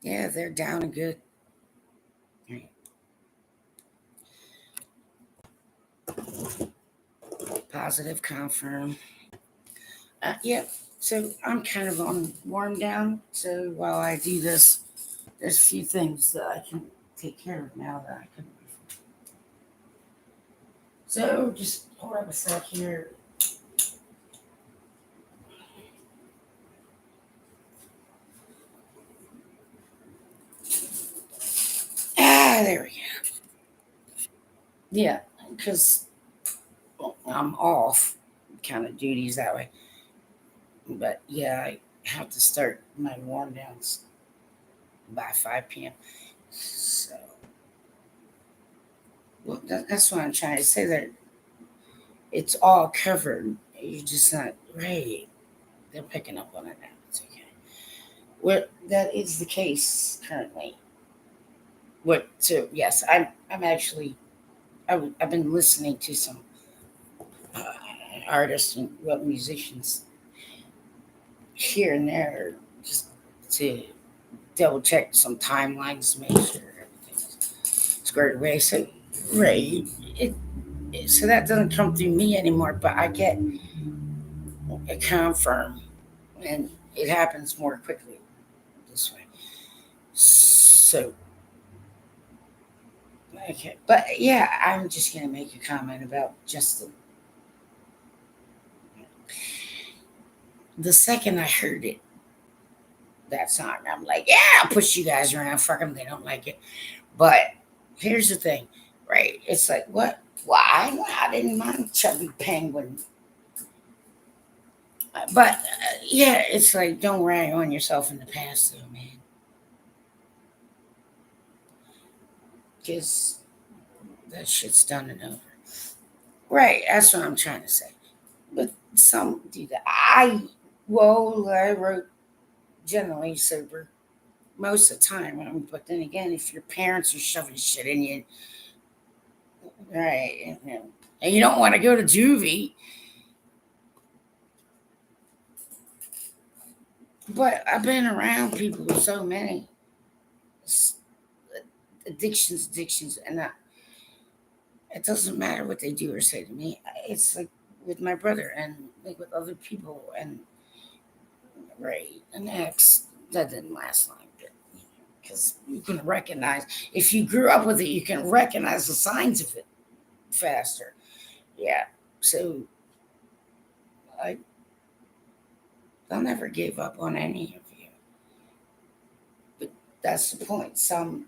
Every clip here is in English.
Yeah, they're down and good. Right. Positive, confirm. Yeah, so I'm kind of on warm down. So while I do this, there's a few things that I can take care of now that I couldn't before. So just hold up a sec here. There we go. Yeah, because I'm off kind of duties that way. But yeah, I have to start my warm downs by 5 p.m. So well, that's what I'm trying to say. That it's all covered. You're just not right. They're picking up on it now. It's okay. What that is the case currently. What? So yes, I'm actually I've been listening to some uh, artists and musicians here and there just to double check some timelines, make sure everything's squared away. So right, it, so that doesn't come through me anymore, but I get a confirm, and it happens more quickly this way. So okay, but yeah, I'm just gonna make a comment about just the second I heard it, that song. I'm like, yeah, I'll push you guys around. Fuck them, they don't like it. But here's the thing, right? It's like, what? Why? I didn't mind Chubby Penguin. But yeah, it's like, don't rag on yourself in the past, though, man. Because that shit's done and over. Right, that's what I'm trying to say. But some do that. I wrote generally sober most of the time. But then again, if your parents are shoving shit in you, right, and you don't want to go to juvie, but I've been around people with so many s- addictions, and it doesn't matter what they do or say to me. It's like with my brother and like with other people, and right, an ex that didn't last long. Because you can recognize, if you grew up with it, you can recognize the signs of it faster. Yeah. So I never gave up on any of you. But that's the point. Some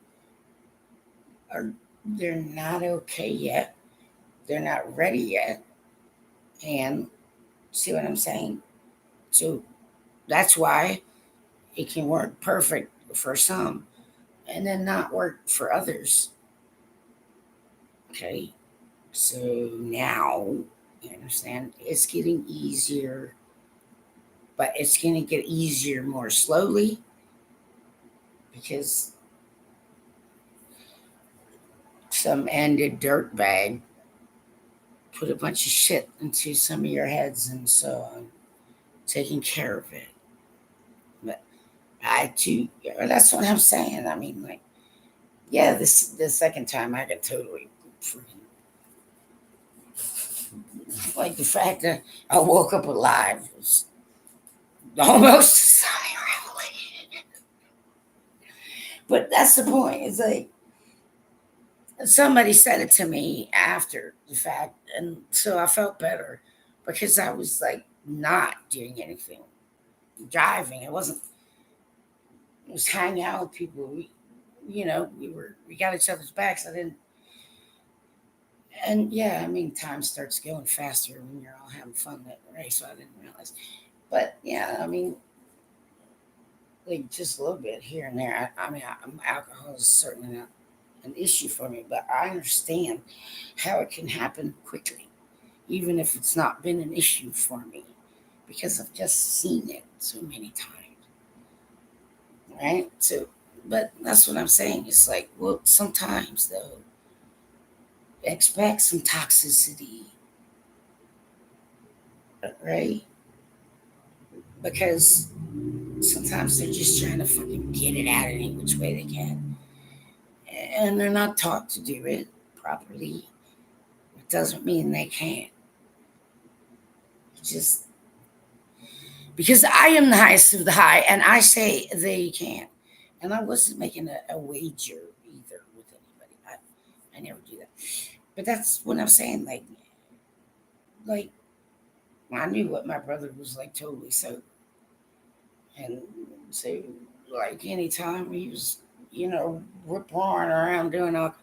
are, they're not okay yet. They're not ready yet. And see what I'm saying? So that's why it can work perfect for some and then not work for others. Okay. So now you understand it's getting easier, but it's going to get easier more slowly because some ended dirtbag put a bunch of shit into some of your heads, and so I'm taking care of it. But I too, yeah, that's what I'm saying. I mean, like, yeah, this the second time I got totally freaking like the fact that I woke up alive was almost a sign of revelation. But that's the point. It's like somebody said it to me after the fact, and so I felt better because I was like not doing anything, driving. It wasn't. It was hanging out with people. We got each other's backs. I didn't. And yeah, I mean, time starts going faster when you're all having fun that race. So I didn't realize. But yeah, I mean, like just a little bit here and there. I mean, alcohol is certainly not an issue for me, but I understand how it can happen quickly, even if it's not been an issue for me, because I've just seen it so many times, right? So, but that's what I'm saying. It's like, well, sometimes though, expect some toxicity, right? Because sometimes they're just trying to fucking get it out any which way they can. And they're not taught to do it properly. It doesn't mean they can't. Just because I am the highest of the high, and I say they can't. And I wasn't making a wager either with anybody. I never do that. But that's what I'm saying. Like I knew what my brother was like totally so, and so like anytime he was, rip roaring around doing all,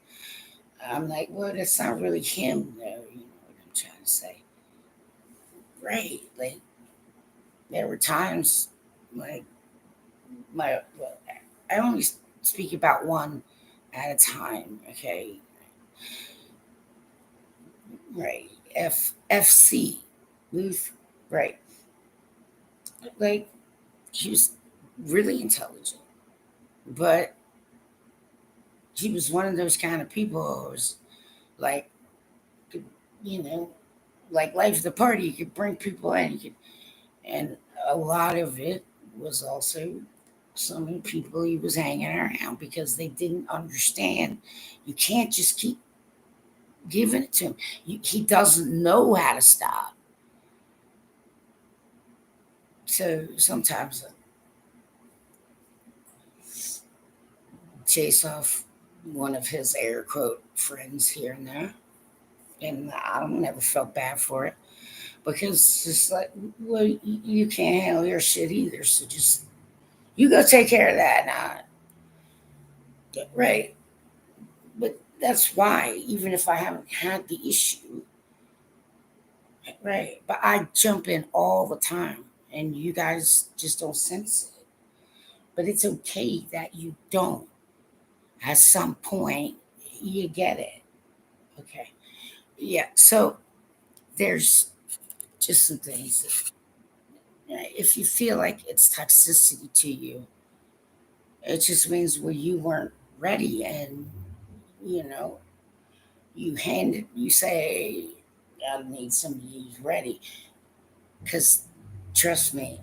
I'm like, well, that's not really him, though. You know what I'm trying to say, right? Like there were times, like well, I only speak about one at a time, okay? Right. FC, Lueth, right? Like he was really intelligent, but he was one of those kind of people who was like, could, you know, like life of the party. You could bring people in, and a lot of it was also some of the people he was hanging around because they didn't understand. You can't just keep giving it to him. He doesn't know how to stop. So sometimes I chase off one of his air quote friends here and there, and I never felt bad for it because it's like, well, you can't handle your shit either, so just you go take care of that now, right? But that's why, even if I haven't had the issue, right? But I jump in all the time, and you guys just don't sense it. But it's okay that you don't. At some point, you get it. Okay. Yeah. So there's just some things that, if you feel like it's toxicity to you, it just means, well, you weren't ready, and you know you say, I need somebody who's ready, because trust me,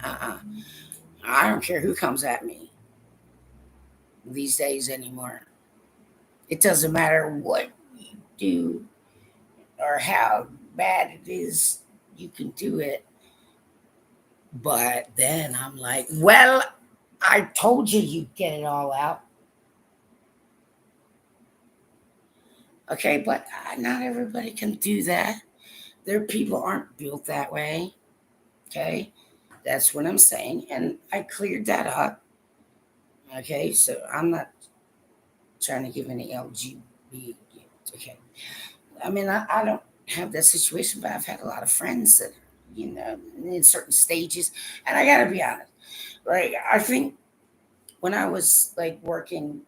uh-uh, I don't care who comes at me these days anymore. It doesn't matter what you do or how bad it is, you can do it. But then I'm like, well, I told you you'd get it all out. Okay, but not everybody can do that. Their people aren't built that way. Okay, that's what I'm saying. And I cleared that up. Okay, so I'm not trying to give any LGBT. Okay, I mean, I don't have that situation, but I've had a lot of friends that, in certain stages. And I got to be honest, right? I think when I was like working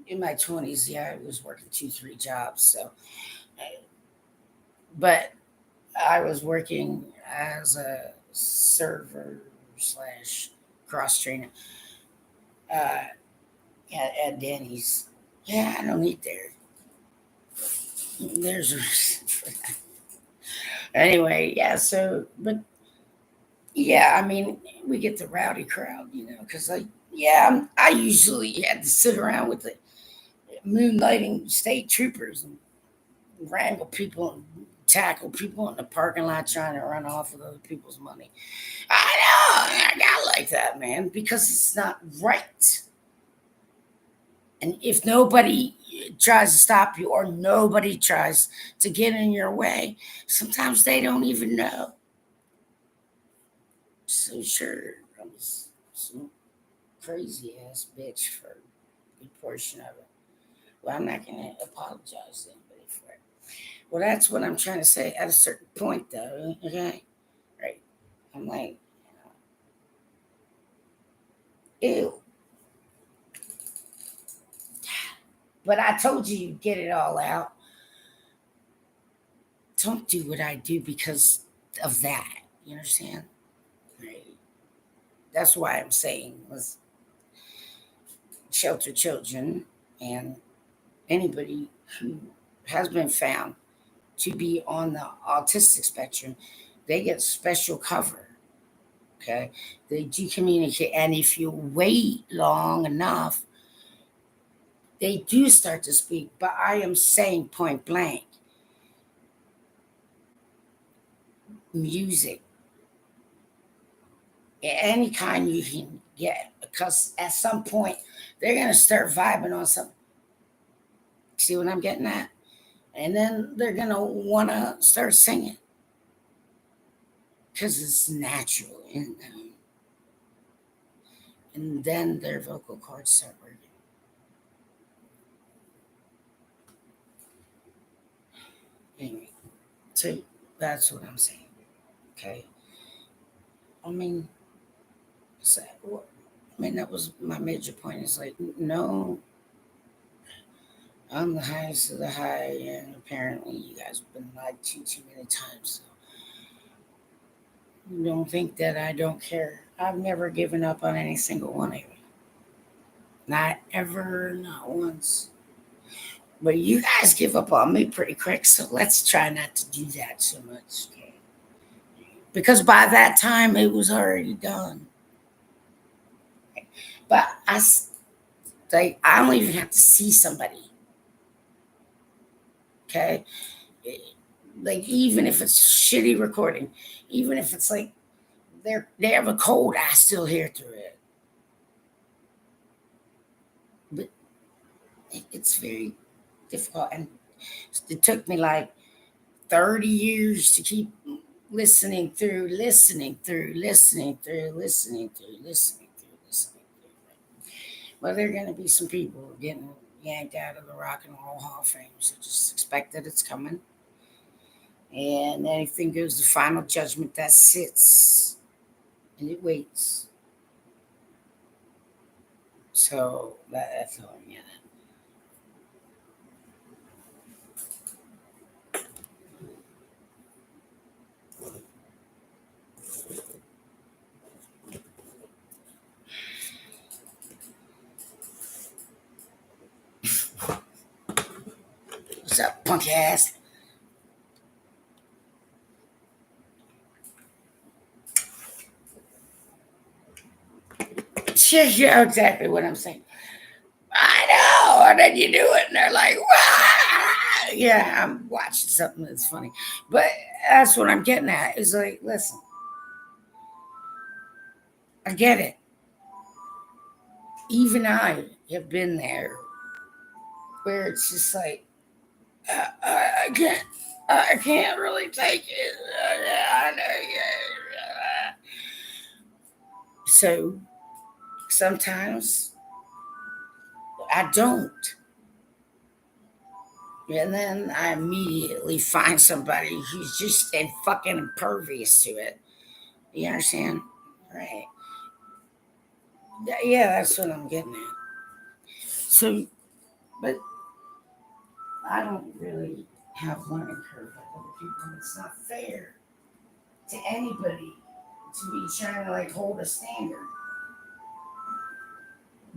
in my 20s, yeah, I was working 2, 3 jobs. So, but I was working as a server slash cross trainer uh, at Denny's. Yeah, I don't eat there. There's a reason for that. Anyway, yeah. So, but yeah, I mean, we get the rowdy crowd, because I usually had to sit around with the moonlighting state troopers and wrangle people and tackle people in the parking lot trying to run off with other people's money. I know, I got like that, man, because it's not right. And if nobody tries to stop you, or nobody tries to get in your way, sometimes they don't even know. So sure, I was some crazy ass bitch for a good portion of it. Well, I'm not gonna apologize to anybody for it. Well, that's what I'm trying to say. At a certain point, though, okay, right? I'm like, ew. But I told you you'd get it all out. Don't do what I do because of that. You understand? Right. That's why I'm saying, let's shelter children, and anybody who has been found to be on the autistic spectrum, they get special cover. Okay, they do communicate, and if you wait long enough, they do start to speak. But I am saying point blank, music, any kind you can get, because at some point they're gonna start vibing on something. See what I'm getting at? And then they're gonna wanna start singing because it's natural in them, and then their vocal cords start working. Anyway, so that's what I'm saying. Okay, I mean, so, I mean that was my major point. Is like, no, I'm the highest of the high, and apparently you guys have been lied to too many times. So don't think that I don't care. I've never given up on any single one of you. Not ever, not once. But you guys give up on me pretty quick, so let's try not to do that so much. Okay? Because by that time it was already done. But like, I don't even have to see somebody. Okay? Like, even if it's shitty recording, even if it's like they have a cold, I still hear through it. But it's very difficult, and it took me like 30 years to keep listening through, listening through, listening through, listening through, listening through, listening through. Well, there are going to be some people getting yanked out of the Rock and Roll Hall of Fame, so just expect that it's coming. And anything goes, the final judgment that sits and it waits. So that's all I'm getting. What's up, punk ass? Yeah, exactly what I'm saying. I know. And then you do it, and they're like, "Wah!" Yeah, I'm watching something that's funny. But that's what I'm getting at. Is like, listen, I get it. Even I have been there where it's just like, I can't. I can't really take it. So sometimes I don't. And then I immediately find somebody who's just fucking impervious to it. You understand? Right. Yeah, that's what I'm getting at. So, but I don't really have learning curve like other people. And it's not fair to anybody to be trying to like hold a standard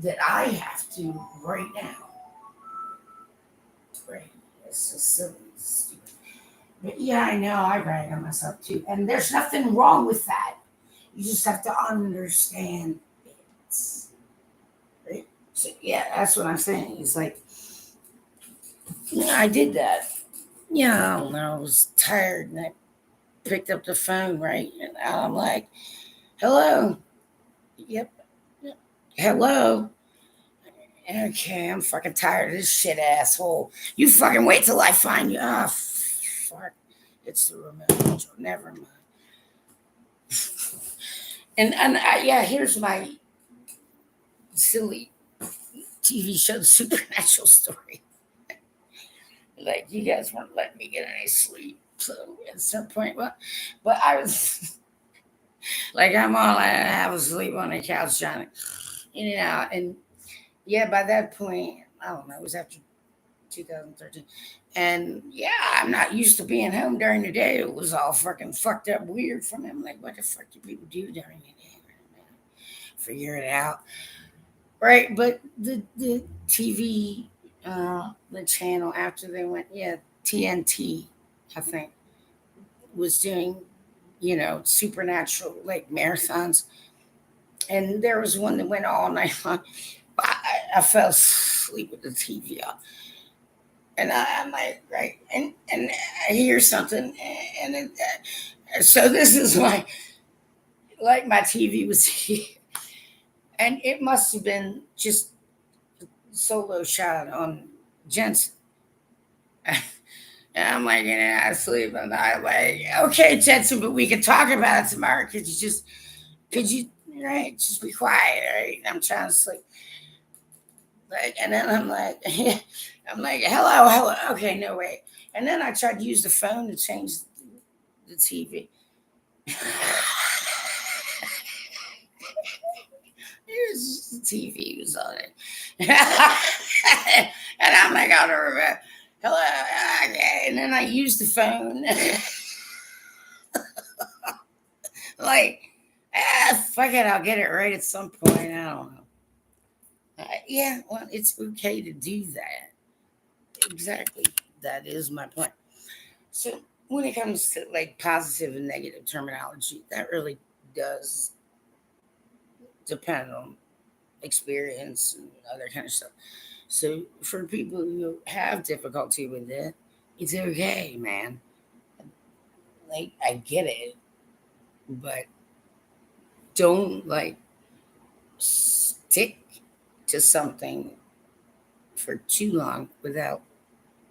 that I have to right now. Right. It's just silly. It's stupid. But yeah, I know I rag on myself too. And there's nothing wrong with that. You just have to understand it. Right? So yeah, that's what I'm saying. It's like, yeah, I did that. Yeah, I don't know. I was tired and I picked up the phone, right? And I'm like, hello. Yep. Yep. Hello. Okay, I'm fucking tired of this shit, asshole. You fucking wait till I find you. Oh, fuck. It's the remote control. Never mind. Yeah, here's my silly TV show, Supernatural Story. Like, you guys weren't letting me get any sleep. So at some point, well, but I was like, I'm all I have asleep on the couch, Johnny. You know, and yeah, by that point, I don't know, it was after 2013. And yeah, I'm not used to being home during the day. It was all fucking fucked up weird for me. I'm like, what the fuck do people do during the day? Figure it out. Right. But the TV, the channel after they went, yeah, TNT, I think, was doing supernatural like marathons. And there was one that went all night long. I fell asleep with the TV on. And I'm like, right. And I hear something. So this is like my TV was here. And it must have been just solo shot on Jensen. And I'm like, I sleep, and I'm like, okay, Jensen, but we can talk about it tomorrow. Could you, right, just be quiet, right? I'm trying to sleep. Like, and then I'm like, I'm like, hello, okay, no way. And then I tried to use the phone to change the TV. The TV was on it. And I'm like, I don't remember. Hello, okay. And then I used the phone. Like, fuck it, I'll get it right at some point. I don't know. Yeah, well, it's okay to do that. Exactly. That is my point. So when it comes to like positive and negative terminology, that really does depend on experience and other kind of stuff. So for people who have difficulty with it, it's okay, man. Like I get it, but don't like stick to something for too long without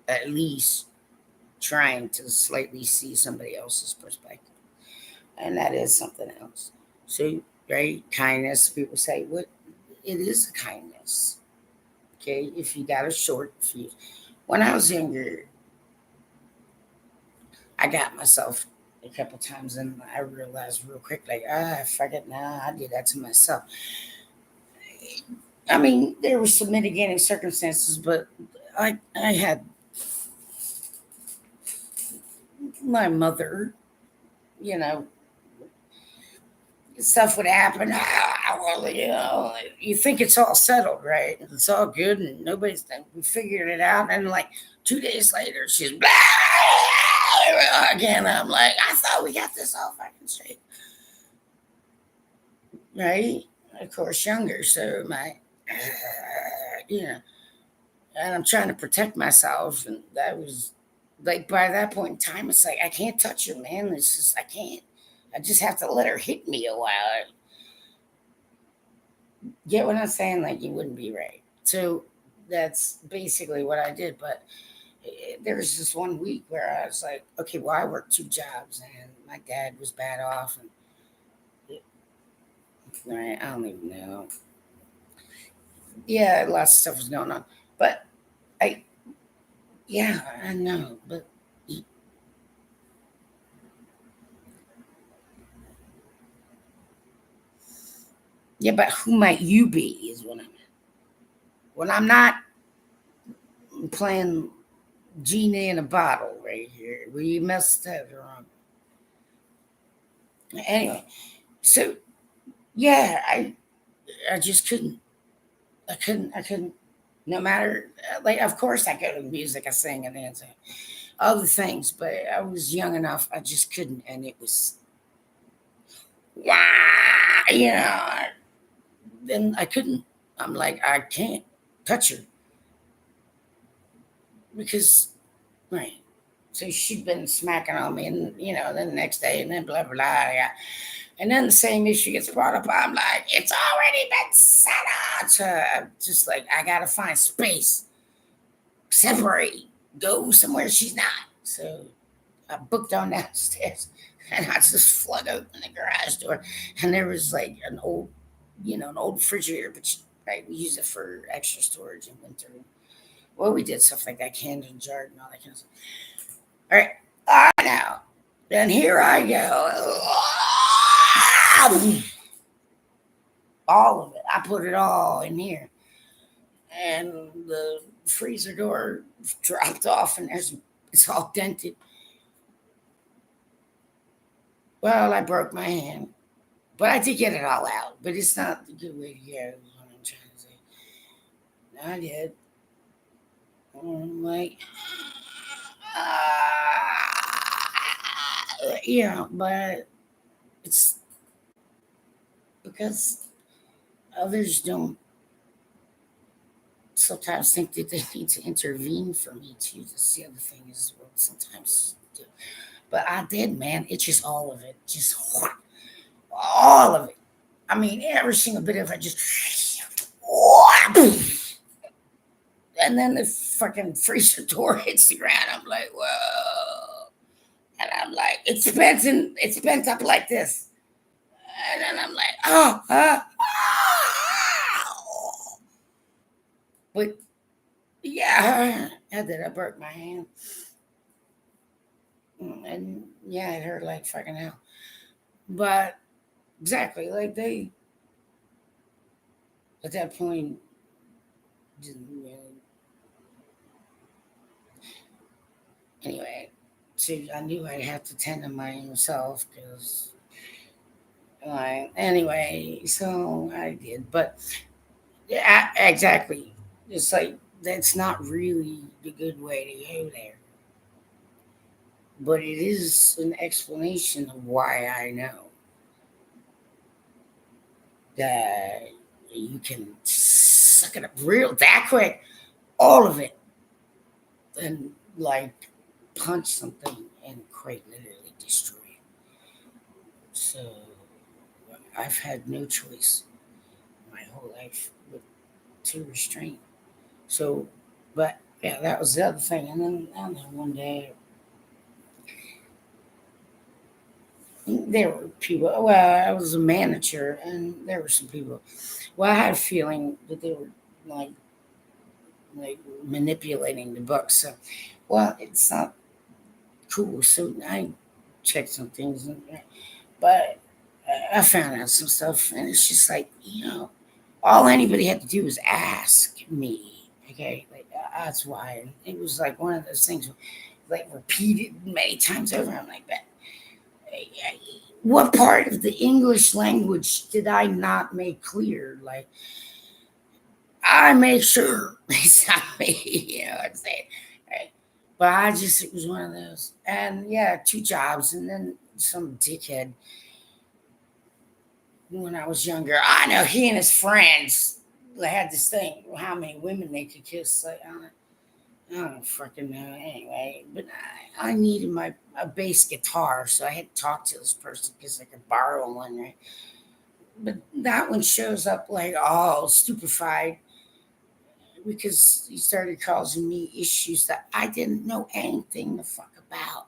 at least trying to slightly see somebody else's perspective. And that is something else. So, right, kindness, people say, what it is a kindness. Okay, if you got a short fuse. When I was younger, I got myself a couple times and I realized real quick, like, fuck it, nah, I did that to myself. I mean, there were some mitigating circumstances, but I had my mother, you know, stuff would happen. Well, you think it's all settled, right? It's all good, and we figured it out. And like 2 days later, she's blah, again. I'm like, I thought we got this all fucking straight, right? Of course, younger, so you know, and I'm trying to protect myself, and that was like by that point in time, it's like I can't touch her, man. It's just I can't. I just have to let her hit me a while. Get what I'm saying? Like you wouldn't be right. So that's basically what I did. But there was this one week where I was like, okay, well, I worked 2 jobs, and my dad was bad off, and right, I don't even know. Yeah, lots of stuff was going on, but I, yeah, I know, but yeah, but who might you be? Is what I'm. When I'm not playing genie in a bottle right here. We messed that wrong. Anyway, so yeah, I just couldn't. I couldn't. No matter, like, of course I go to music, I sing and dance, and other things, but I was young enough, I just couldn't, and it was, yeah, then I couldn't. I'm like, I can't touch her because, right. So she'd been smacking on me, and then the next day, and then blah blah blah. Yeah. And then the same issue gets brought up. I'm like, it's already been settled. So I'm just like, I gotta find space, separate, go somewhere she's not. So I booked on downstairs, and I just flung open the garage door, and there was like an old refrigerator, but right, we use it for extra storage in winter. Well, we did stuff like that, canned and jarred and all that kind of stuff. All right, now, then here I go. All of it. I put it all in here. And the freezer door dropped off, and it's all dented. Well, I broke my hand, but I did get it all out. But it's not the good way to go, is what I'm trying to say. I did. I'm like, but It's because others don't sometimes think that they need to intervene for me too. That's the other thing is well, sometimes do. But I did, man. It's just all of it. Just all of it. I mean, every single bit of it just and then the fucking freezer door hits the ground. I'm like, whoa. And I'm like, it's bent up like this. And then I'm like, oh. But yeah, I did. I broke my hand. And yeah, it hurt like fucking hell. But exactly, like they, at that point, didn't really. Anyway, see, I knew I'd have to tend to myself because, like, anyway, so I did. But yeah, exactly. It's like that's not really the good way to go there. But it is an explanation of why I know that you can suck it up real that quick, all of it, and like punch something and quite literally destroy it. So I've had no choice my whole life but to restrain. So, but yeah, that was the other thing. And then one day there were people. Well, I was a manager, and there were some people. Well, I had a feeling that they were like like manipulating the books. So, well, it's not cool. So I checked some things, but I found out some stuff, and it's just like all anybody had to do was ask me. Okay, like that's why and it was like one of those things, like repeated many times over. I'm like, but what part of the English language did I not make clear? Like, I make sure it's not me, what I'm saying? Right? But I just, it was one of those. And yeah, two jobs. And then some dickhead when I was younger. I know he and his friends they had this thing, how many women they could kiss. Like, I don't fucking know. Anyway, but I needed my a bass guitar, so I had to talk to this person because I could borrow one, right? But that one shows up like all stupefied because he started causing me issues that I didn't know anything the fuck about.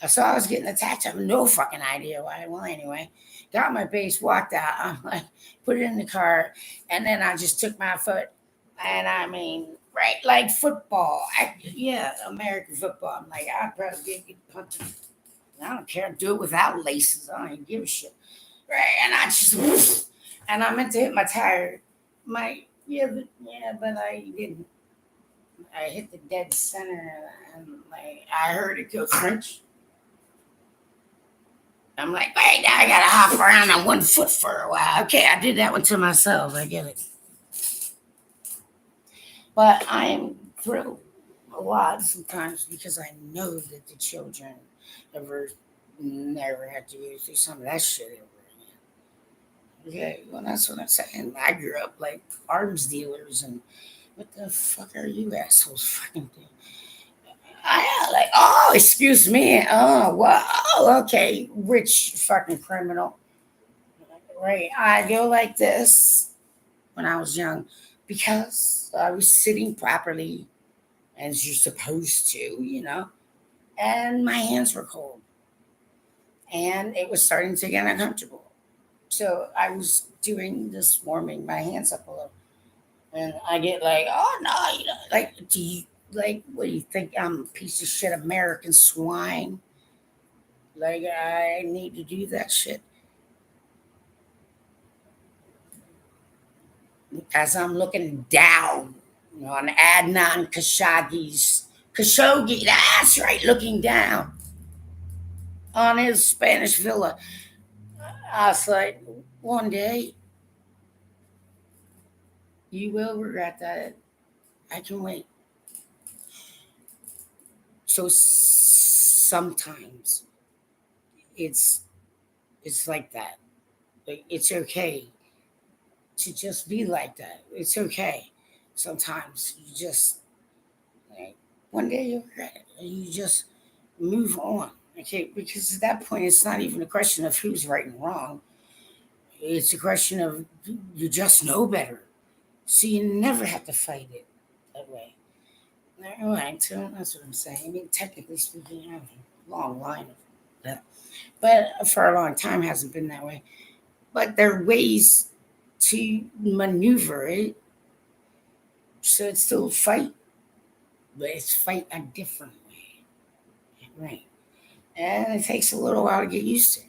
So I was getting attacked. I have no fucking idea why. Well, anyway, got my bass, walked out. I'm like, put it in the car, and then I just took my foot, and I mean, right, like football. Yeah, American football. I'm like, I'd rather get punted. I don't care. Do it without laces. I don't even give a shit. Right, and I just, and I meant to hit my tire. But I didn't. I hit the dead center, and like I heard it go crunch. I'm like, wait, now I gotta hop around on one foot for a while. Okay, I did that one to myself. I get it, but I am thrilled a lot sometimes because I know that the children ever never had to go through some of that shit ever again. Okay, well that's what I'm saying. I grew up like arms dealers and what the fuck are you assholes fucking doing? I like, oh, excuse me. Oh, wow. Okay, rich fucking criminal. Right. I go like this when I was young because I was sitting properly as you're supposed to. And my hands were cold and it was starting to get uncomfortable. So I was doing this, warming my hands up a little. And I get like, oh no, like, do you like, what do you think? I'm a piece of shit American swine. Like, I need to do that shit as I'm looking down on Adnan Khashoggi. That's right, looking down on his Spanish villa. I was like, one day you will regret that. I can wait. So sometimes it's It's like that. Like, it's okay to just be like that. It's okay. Sometimes you just, like, one day you regret it and you just move on. Okay, because at that point it's not even a question of who's right and wrong. It's a question of you just know better. So you never have to fight it that way. All right, so that's what I'm saying. I mean, technically speaking, I have a long line of that. But for a long time hasn't been that way. But there are ways to maneuver it so it's still fight, but it's fight a different way. Right. And it takes a little while to get used to.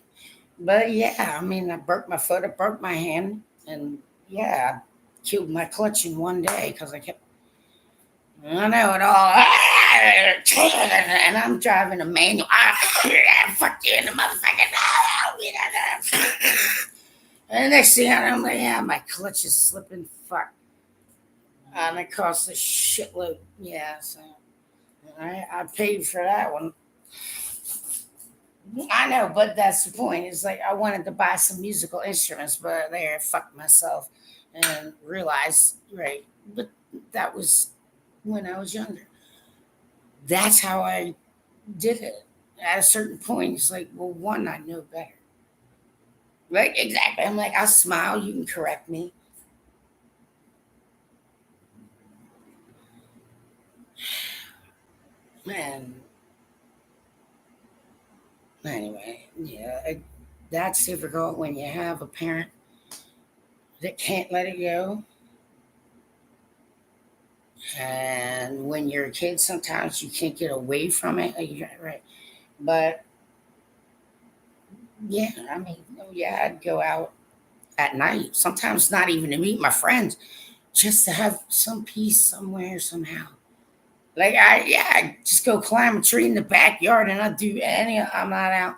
But yeah, I mean, I broke my foot, I broke my hand, and yeah, I killed my clutch in one day because I kept, I know it all. And I'm driving a manual. Fuck you in the motherfucker. And the next thing I know, I'm like, yeah, my clutch is slipping. Fuck. And it cost a shitload. Yeah, so I paid for that one. I know, but that's the point. It's like I wanted to buy some musical instruments, but there, I fucked myself and realized, right, but that was when I was younger. That's how I did it. At a certain point, it's like, well, one, I know better. Right? Exactly. I'm like, I'll smile, you can correct me. Man, anyway, yeah, that's difficult when you have a parent that can't let it go. And when you're a kid, sometimes you can't get away from it. Like, right. But yeah, I mean, oh, yeah, I'd go out at night, sometimes not even to meet my friends, just to have some peace somewhere, somehow. Like, yeah, I just go climb a tree in the backyard and not do any, I'm not out.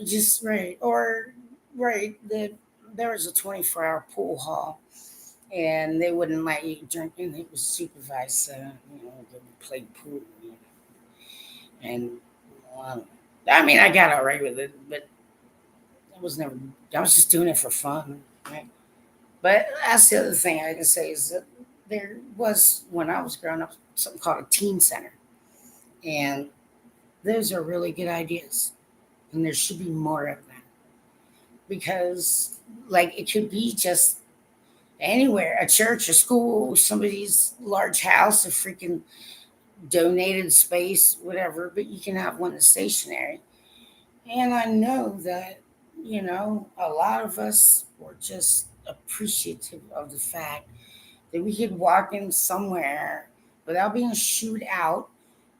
Just, right. Or, right, there was a 24-hour pool hall and they wouldn't let you drink and it was supervised. So, they would play pool. And, um, I mean, I got all right with it, but I was never, I was just doing it for fun. Right? But that's the other thing I can say is that there was, when I was growing up, something called a teen center. And those are really good ideas. And there should be more of them. Because, like, it could be just anywhere, a church, a school, somebody's large house, a freaking donated space, whatever, but you can have one that's stationary. And I know that, a lot of us were just appreciative of the fact that we could walk in somewhere without being shooed out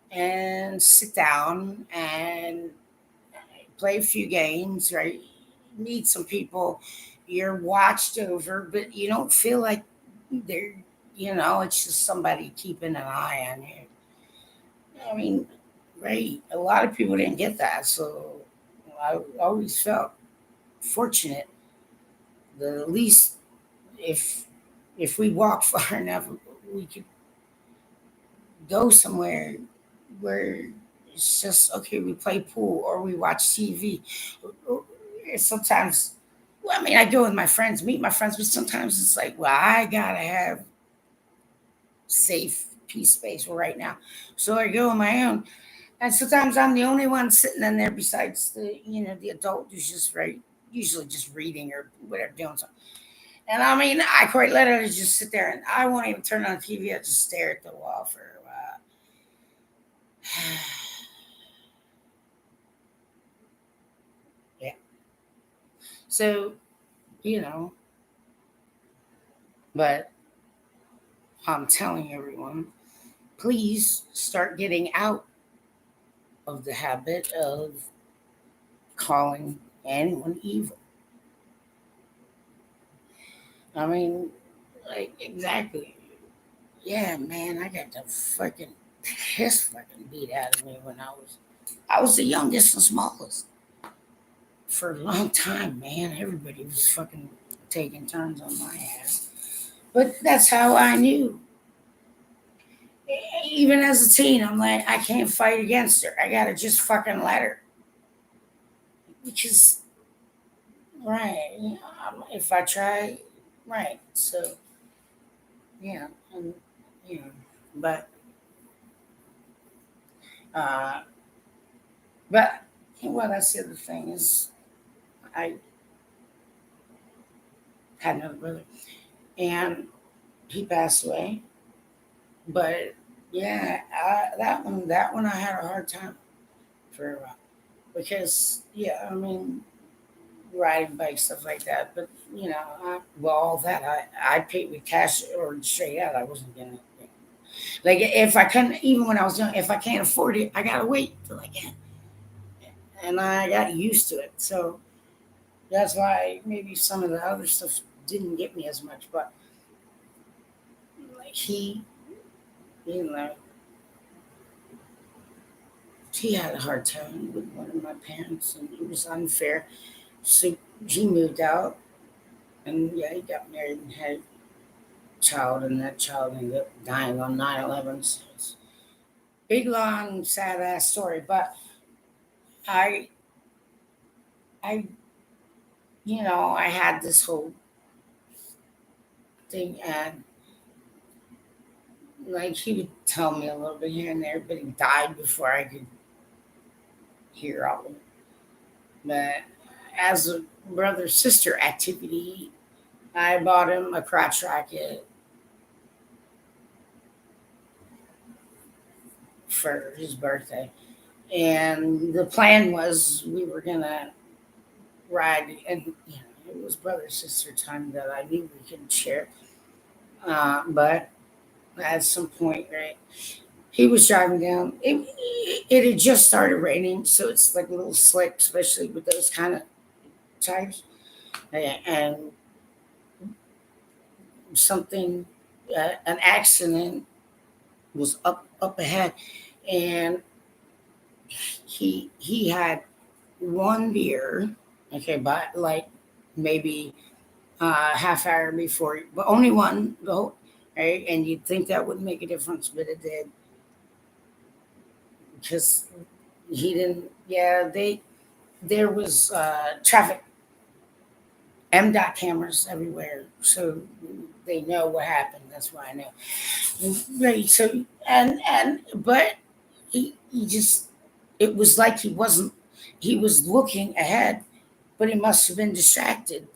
and sit down and play a few games, right? Meet some people. You're watched over, but you don't feel like they're, it's just somebody keeping an eye on you. I mean, right? A lot of people didn't get that. So I always felt fortunate that at least if we walked far enough, we could go somewhere where it's just okay. We play pool or we watch TV. Sometimes, well, I mean, I go with my friends, meet my friends, but sometimes it's like, well, I gotta have safe peace space right now, so I go on my own. And sometimes I'm the only one sitting in there besides the adult who's just right, usually just reading or whatever doing something. And I mean, I quite literally just sit there and I won't even turn on the TV. I just stare at the wall for a while. Yeah. So, you know, but I'm telling everyone, please start getting out of the habit of calling anyone evil. I mean, like, exactly. Yeah, man, I got the fucking piss fucking beat out of me when I was the youngest and smallest for a long time, man. Everybody was fucking taking turns on my ass. But that's how I knew. Even as a teen, I'm like, I can't fight against her. I gotta just fucking let her. Because right. If I try, right. So yeah, and you know, but uh, but well, that's the other thing is I had another brother, and he passed away. But yeah, that one I had a hard time for a while because yeah, I mean riding bikes stuff like that. But well, all that I paid with cash or straight out. I wasn't gonna like if I couldn't even when I was young. If I can't afford it, I gotta wait till I can, and I got used to it. So that's why maybe some of the other stuff didn't get me as much. But like you know, he had a hard time with one of my parents, and it was unfair. So he moved out, and yeah, he got married and had a child, and that child ended up dying on 9/11. So it's a big, long, sad ass story. But I, I, I had this whole thing, and like he would tell me a little bit here and there, but he died before I could hear all of it. But as a brother sister activity, I bought him a crotch racket for his birthday. And the plan was we were gonna ride, and it was brother sister time that I knew we could share. But at some point, right, he was driving down. It had just started raining, so it's like a little slick, especially with those kind of tires. And something, an accident was up ahead, and he had one beer, okay, but like maybe half hour before, but only one go, right? And you'd think that wouldn't make a difference, but it did because he didn't. Yeah, there was traffic M. cameras everywhere, so they know what happened. That's why I know. Right. So but he just it was like he wasn't. He was looking ahead, but he must have been distracted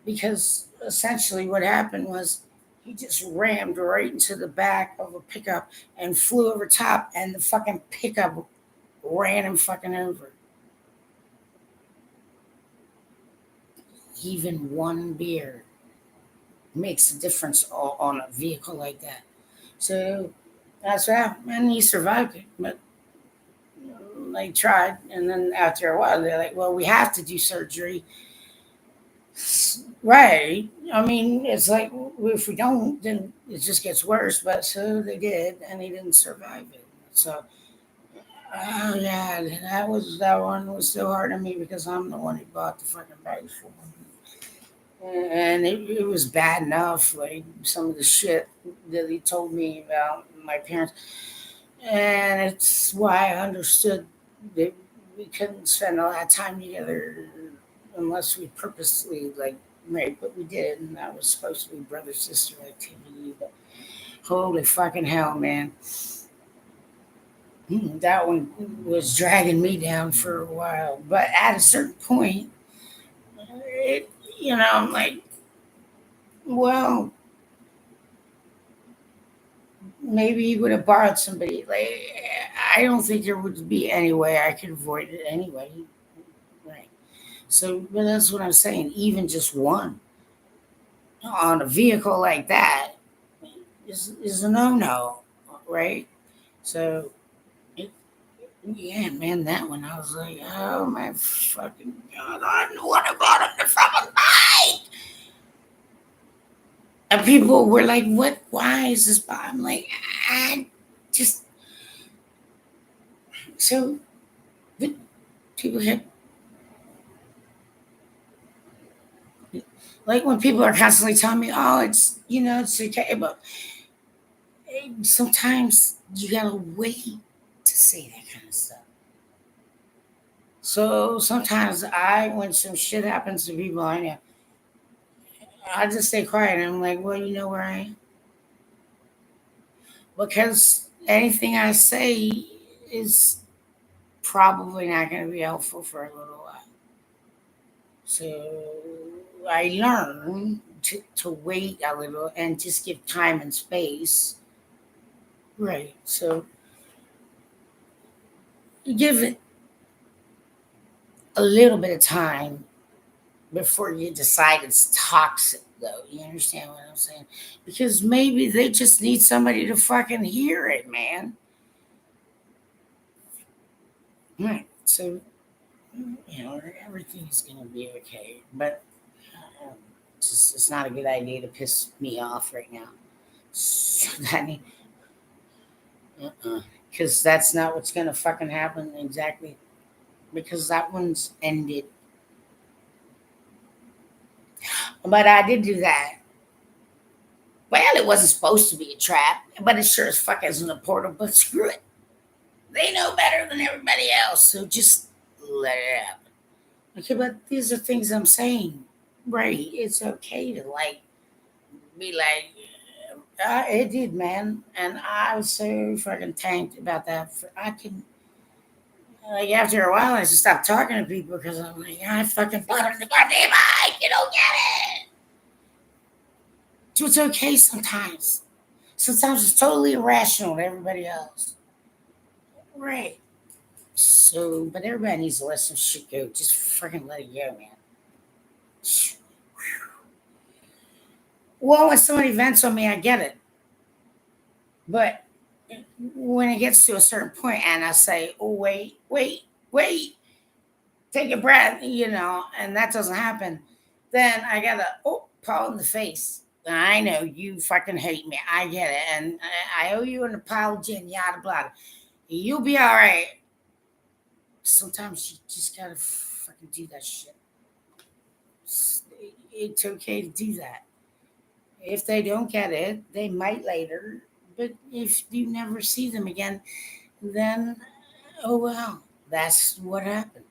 because essentially what happened was he just rammed right into the back of a pickup and flew over top, and the fucking pickup ran him fucking over. Even one beer makes a difference on a vehicle like that. So that's what happened, and he survived it. But they tried, and then after a while, they're like, "Well, we have to do surgery." Right. I mean, it's like if we don't, then it just gets worse. But so they did, and he didn't survive it. So, oh yeah, that one was so hard on me because I'm the one who bought the fucking bike for him, and it was bad enough. Like some of the shit that he told me about my parents, and it's why I understood that we couldn't spend a lot of time together unless we purposely like right, but we did, and that was supposed to be brother sister activity. But holy fucking hell, man, that one was dragging me down for a while. But at a certain point, it, I'm like, well, maybe he would have borrowed somebody. Like, I don't think there would be any way I could avoid it anyway. Right. So, but that's what I'm saying. Even just one on a vehicle like that is a no-no, right? So, it, yeah, man, that one I was like, oh my fucking god, I know what about him the fucking bike. And people were like, what? Why is this? I'm like, I just so. But people have like when people are constantly telling me, oh, it's okay, but sometimes you gotta wait to say that kind of stuff. So sometimes when some shit happens to people I know, I just stay quiet and I'm like, well, you know where I am? Because anything I say is probably not going to be helpful for a little while. So I learn to wait a little and just give time and space. Right. So you give it a little bit of time before you decide it's toxic, though. You understand what I'm saying? Because maybe they just need somebody to fucking hear it, man. Right. So, everything is going to be okay. But it's not a good idea to piss me off right now. So because that's not what's going to fucking happen exactly. Because that one's ended. But I did do that. Well, it wasn't supposed to be a trap, but it sure as fuck isn't a portal. But screw it. They know better than everybody else, so just let it happen. Okay, but these are things I'm saying. Right. It's okay to be like, it did, man. And I was so fucking tanked about that. I can, like, after a while, I just stopped talking to people because I'm like, I fucking put them in the goddamn mic. You don't get it. So it's okay sometimes. Sometimes it's totally irrational to everybody else. Right. So, but everybody needs to let some shit go. Just freaking let it go, man. Well, when somebody vents on me, I get it. But when it gets to a certain point and I say, oh, wait, take a breath, and that doesn't happen, then I gotta, paw in the face. I know you fucking hate me. I get it. And I owe you an apology and yada blah. You'll be all right. Sometimes you just gotta fucking do that shit. It's okay to do that. If they don't get it, they might later. But if you never see them again, then oh well, that's what happened.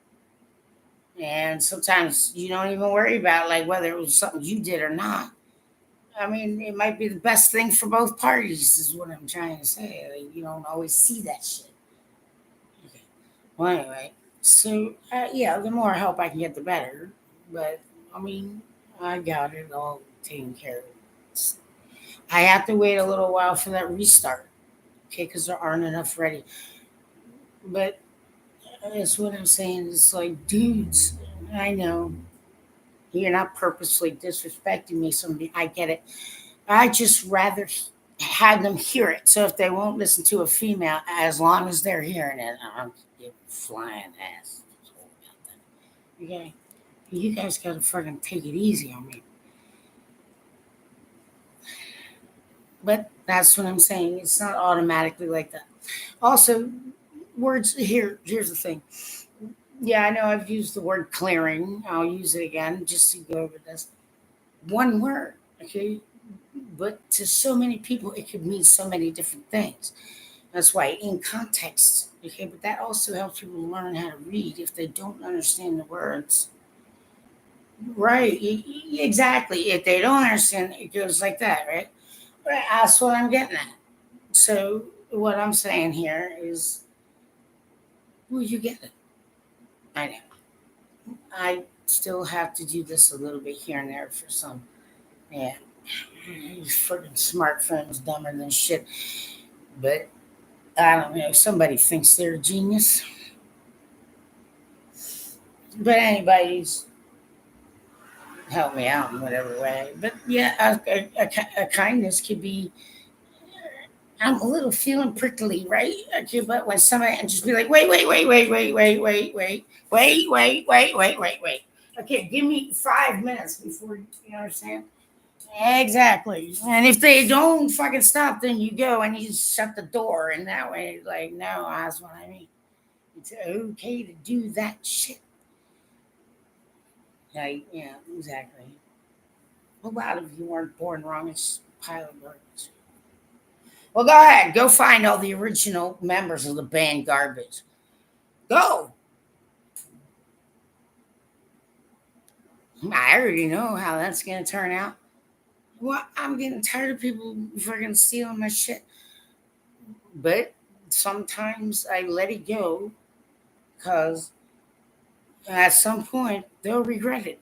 And sometimes you don't even worry about like whether it was something you did or not. I mean, it might be the best thing for both parties, is what I'm trying to say. Like, you don't always see that shit. Okay. Well, anyway, so yeah, the more help I can get, the better. But I mean, I got it all taken care of. I have to wait a little while for that restart, okay? Because there aren't enough ready. But that's what I'm saying. It's like, dudes, I know you're not purposely disrespecting me. Somebody, I get it. I just rather have them hear it. So if they won't listen to a female, as long as they're hearing it, I'm flying ass. Okay, you guys gotta fucking take it easy on me. But that's what I'm saying. It's not automatically like that. Also, words here. Here's the thing. Yeah, I know I've used the word clearing. I'll use it again just to go over this. One word, okay? But to so many people, it could mean so many different things. That's why in context, okay? But that also helps people learn how to read if they don't understand the words. Right, exactly. If they don't understand, it goes like that, right? Right, that's what I'm getting at. So, what I'm saying here is, well, you get it. I know. I still have to do this a little bit here and there for some. Yeah, these freaking smartphones dumber than shit. But I don't know. Somebody thinks they're a genius. But anybody's help me out in whatever way. But yeah, a kindness could be. I'm a little feeling prickly, right? Okay, but when somebody and just be like, wait. Okay, give me 5 minutes before you understand. Exactly. And if they don't fucking stop, then you go and you just shut the door. And that way, like, no, that's what I mean. It's okay to do that shit. Like, yeah, exactly. A lot of you weren't born wrong. It's a pile of garbage. Well, go ahead. Go find all the original members of the band Garbage. Go. I already know how that's going to turn out. Well, I'm getting tired of people freaking stealing my shit. But sometimes I let it go because at some point they'll regret it.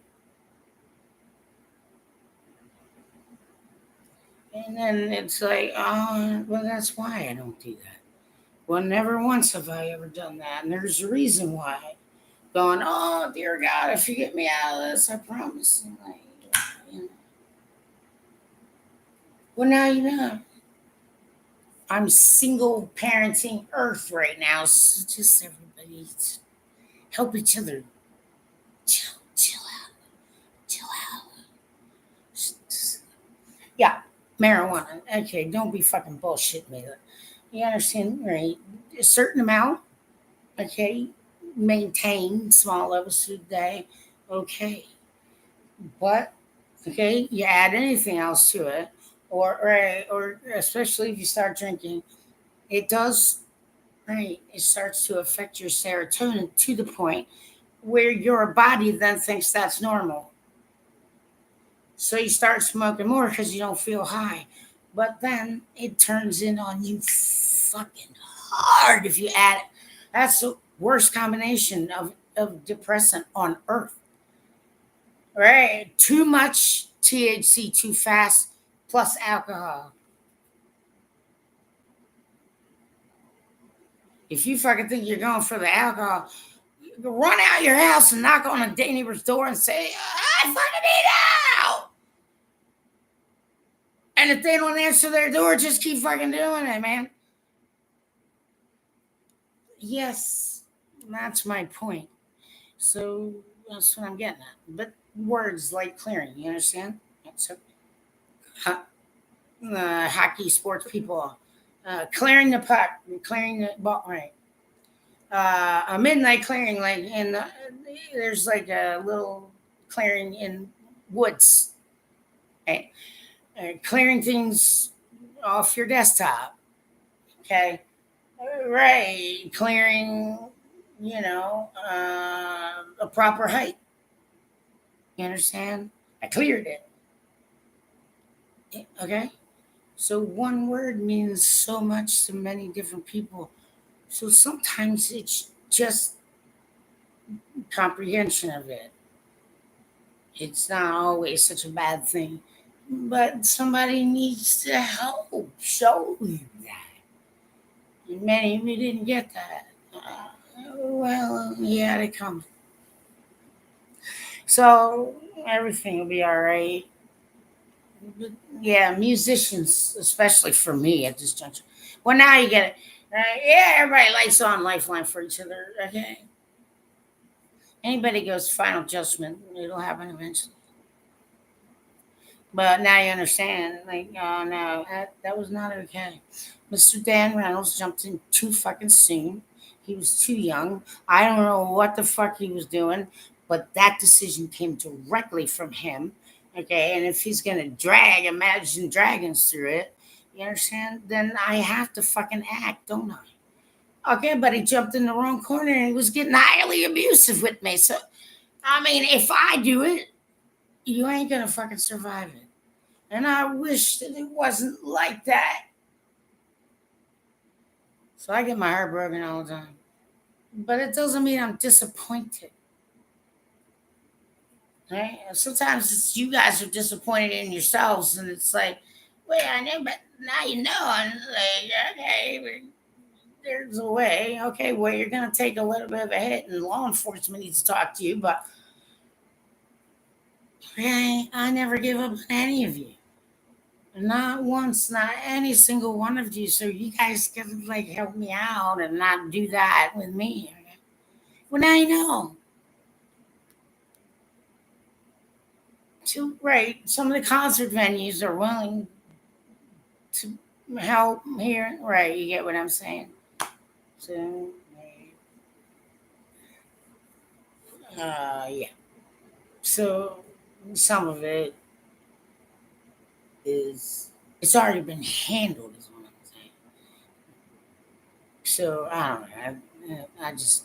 And then it's like, oh, well, that's why I don't do that. Well, never once have I ever done that. And there's a reason why. Going, oh, dear God, if you get me out of this, I promise. And like, you know. Well, now you know. I'm single parenting Earth right now. So just everybody help each other. Chill out. Chill out. Yeah, marijuana. Okay, don't be fucking bullshit me. You understand, right? A certain amount, okay, maintain small levels a day, okay. But okay, you add anything else to it, or especially if you start drinking, it does, right. It starts to affect your serotonin to the point where your body then thinks that's normal. So you start smoking more because you don't feel high. But then it turns in on you fucking hard if you add it. That's the worst combination of depressant on earth. Right? Too much THC too fast plus alcohol. If you fucking think you're going for the alcohol, run out your house and knock on a neighbor's door and say, I fucking need out. And if they don't answer their door, just keep fucking doing it, man. Yes, that's my point. So that's what I'm getting at. But words like clearing, you understand? So, hockey sports people, clearing the puck, clearing the ball, right? A midnight clearing, like in there's like a little clearing in woods, right? Clearing things off your desktop, okay? Right, clearing, a proper height. You understand? I cleared it. Okay? So one word means so much to many different people. So sometimes it's just comprehension of it. It's not always such a bad thing. But somebody needs to help show you that. And many of you didn't get that. Well, yeah, they come. So everything will be all right. But yeah, musicians, especially for me at this juncture. Well, now you get it. Yeah, everybody likes on Lifeline for each other. Okay. Anybody goes final judgment, it'll happen eventually. But now you understand, like, oh no, that was not okay. Mr. Dan Reynolds jumped in too fucking soon. He was too young. I don't know what the fuck he was doing, but that decision came directly from him. Okay, and if he's gonna drag Imagine Dragons through it, you understand? Then I have to fucking act, don't I? Okay, but he jumped in the wrong corner and he was getting highly abusive with me. So, I mean, if I do it, you ain't gonna fucking survive it. And I wish that it wasn't like that. So I get my heart broken all the time. But it doesn't mean I'm disappointed. Right? Sometimes it's you guys are disappointed in yourselves, and it's like, well, I know, but now you know. And it's like, okay, there's a way. Okay, well, you're going to take a little bit of a hit, and law enforcement needs to talk to you. But okay, I never give up on any of you. Not once, not any single one of you. So you guys can like help me out and not do that with me. Well, now you know. So, right, some of the concert venues are willing to help here. Right, you get what I'm saying. So, yeah. So some of it is it's already been handled, is what I'm saying. So I don't know. I just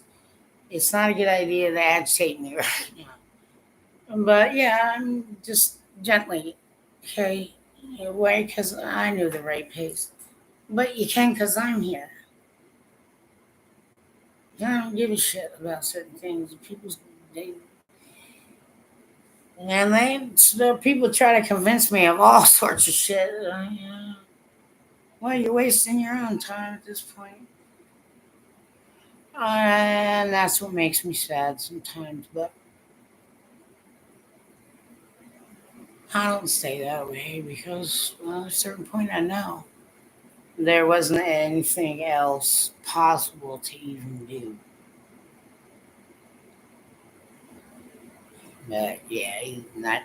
it's not a good idea to agitate me right now. But yeah, I'm just gently, okay, why? Because I knew the right pace. But you can because I'm here. I don't give a shit about certain things. They, and the people try to convince me of all sorts of shit. Yeah. Well, you're wasting your own time at this point. And that's what makes me sad sometimes. But I don't stay that way because, well, at a certain point, I know there wasn't anything else possible to even do. But yeah, not,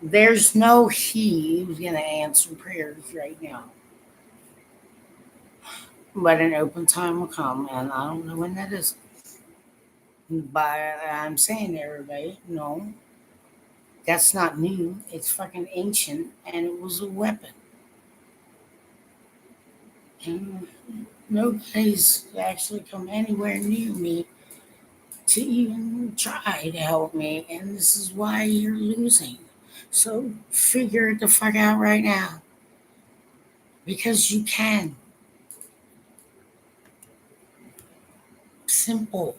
there's no he who's going to answer prayers right now. But an open time will come, and I don't know when that is. But I'm saying to everybody, no, that's not new. It's fucking ancient, and it was a weapon. And nobody's actually come anywhere near me to even try to help me, and this is why you're losing. So figure it the fuck out right now, because you can. Simple.